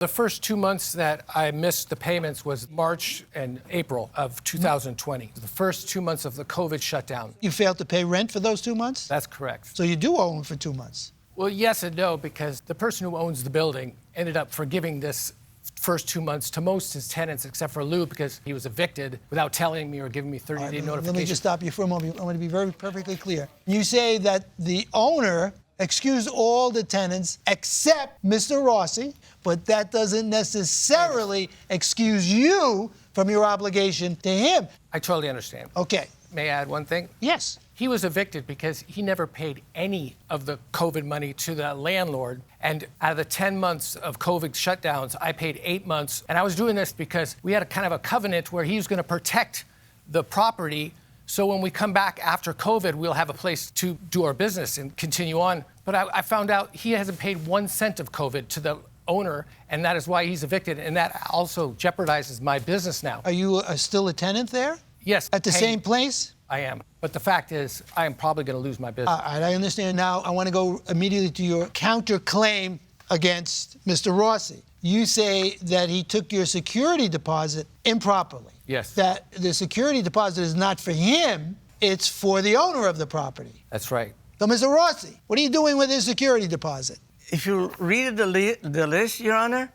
The first 2 months that I missed the payments was March and April of 2020. The first 2 months of the COVID shutdown. You failed to pay rent for those 2 months? That's correct. So you do owe him for 2 months? Well, yes and no, because the person who owns the building ended up forgiving this first 2 months to most of his tenants, except for Lou, because he was evicted without telling me or giving me 30-day notification. Let me just stop you for a moment. I want to be very perfectly clear. You say that the owner excused all the tenants except Mr. Rossi, but that doesn't necessarily excuse you from your obligation to him. I totally understand. Okay. May I add one thing? Yes. He was evicted because he never paid any of the COVID money to the landlord. And out of the 10 months of COVID shutdowns, I paid 8 months. And I was doing this because we had a kind of a covenant where he was going to protect the property. So when we come back after COVID, we'll have a place to do our business and continue on. But I found out he hasn't paid 1 cent of COVID to the owner, and that is why he's evicted. And that also jeopardizes my business now. Are you still a tenant there? Yes. At the same place? I am. But the fact is, I am probably going to lose my business. All right, I understand now. I want to go immediately to your counterclaim against Mr. Rossi. You say that he took your security deposit improperly. Yes. That the security deposit is not for him, it's for the owner of the property. That's right. So, Mr. Rossi, what are you doing with his security deposit? If you read the list, Your Honor,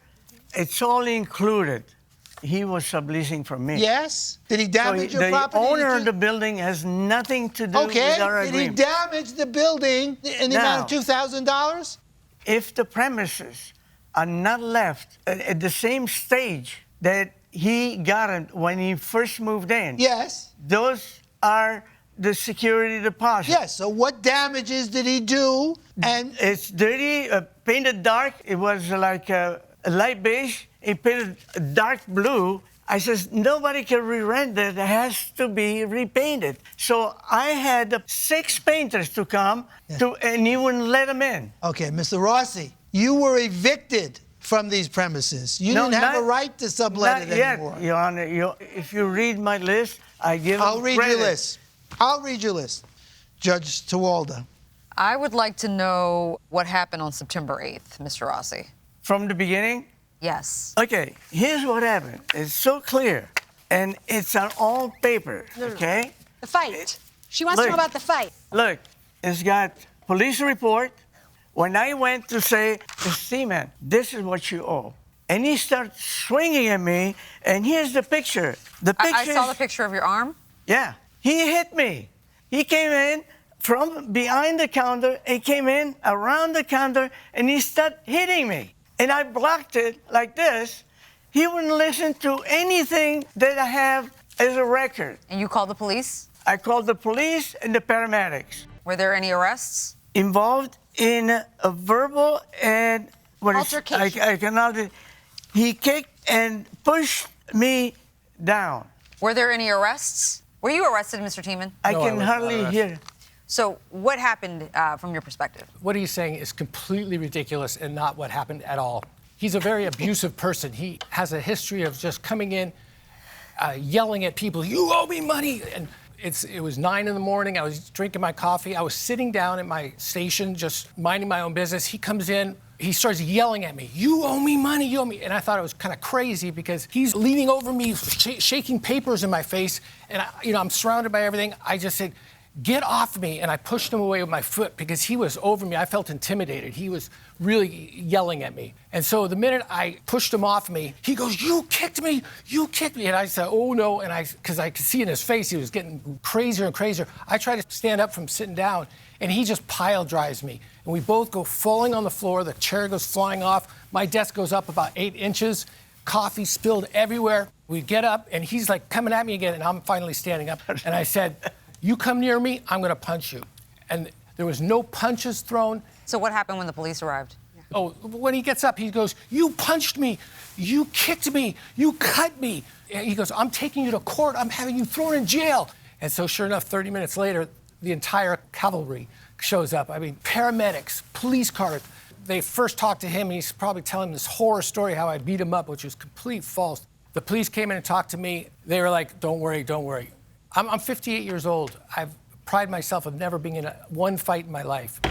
it's all included. He was subleasing from me. Yes? Did he damage your the property? The owner of the building has nothing to do with our agreement. Did he damage the building in the amount of $2,000? If the premises are not left at the same stage that he got it when he first moved in, yes, those are the security deposit. Yes, so what damages did he do? And it's dirty, painted dark. It was like a light beige. He painted dark blue. I says, nobody can re-rent it. It has to be repainted. So I had 6 painters to come, and he wouldn't let them in. Okay, Mr. Rossi, you were evicted from these premises. You didn't have a right to sublet it anymore. Not yet, Your Honor. If you read my list, I give I'll read your list. I'll read your list. Judge Tawalda. I would like to know what happened on September 8th, Mr. Rossi. From the beginning? Yes. Okay, here's what happened. It's so clear, and it's on all paper, okay? The fight. She wants to know about the fight. Look, it's got police report. When I went to say, Seaman, this is what you owe. And he started swinging at me, and here's the picture. I saw the picture of your arm. Yeah. He hit me. He came in from behind the counter, and came in around the counter, and he started hitting me. And I blocked it like this. He wouldn't listen to anything that I have as a record. And you called the police? I called the police and the paramedics. Were there any arrests? Involved in a verbal and altercation. I cannot. He kicked and pushed me down. Were there any arrests? Were you arrested, Mr. Tiemann? I can hardly hear. So what happened from your perspective? What he's saying is completely ridiculous and not what happened at all. He's a very abusive person. He has a history of just coming in, yelling at people, you owe me money. And it was 9 in the morning. I was drinking my coffee. I was sitting down at my station, just minding my own business. He comes in. He starts yelling at me, you owe me money, you owe me. And I thought it was kind of crazy because he's leaning over me, shaking papers in my face. And, I'm surrounded by everything. I just said, get off me. And I pushed him away with my foot because he was over me. I felt intimidated. He was really yelling at me. And so the minute I pushed him off me, he goes, you kicked me. And I said, oh no. And because I could see in his face, he was getting crazier and crazier. I tried to stand up from sitting down and he just pile drives me. And we both go falling on the floor. The chair goes flying off. My desk goes up about 8 inches. Coffee spilled everywhere. We get up and he's like coming at me again. And I'm finally standing up. And I said, you come near me, I'm going to punch you. And there was no punches thrown. So what happened when the police arrived? Oh, when he gets up, he goes, you punched me, you kicked me, you cut me. And he goes, I'm taking you to court, I'm having you thrown in jail. And so sure enough, 30 minutes later, the entire cavalry shows up. I mean, paramedics, police cars. They first talked to him, and he's probably telling this horror story how I beat him up, which was complete false. The police came in and talked to me. They were like, don't worry, don't worry. I'm 58 years old. I've pride myself of never being in one fight in my life.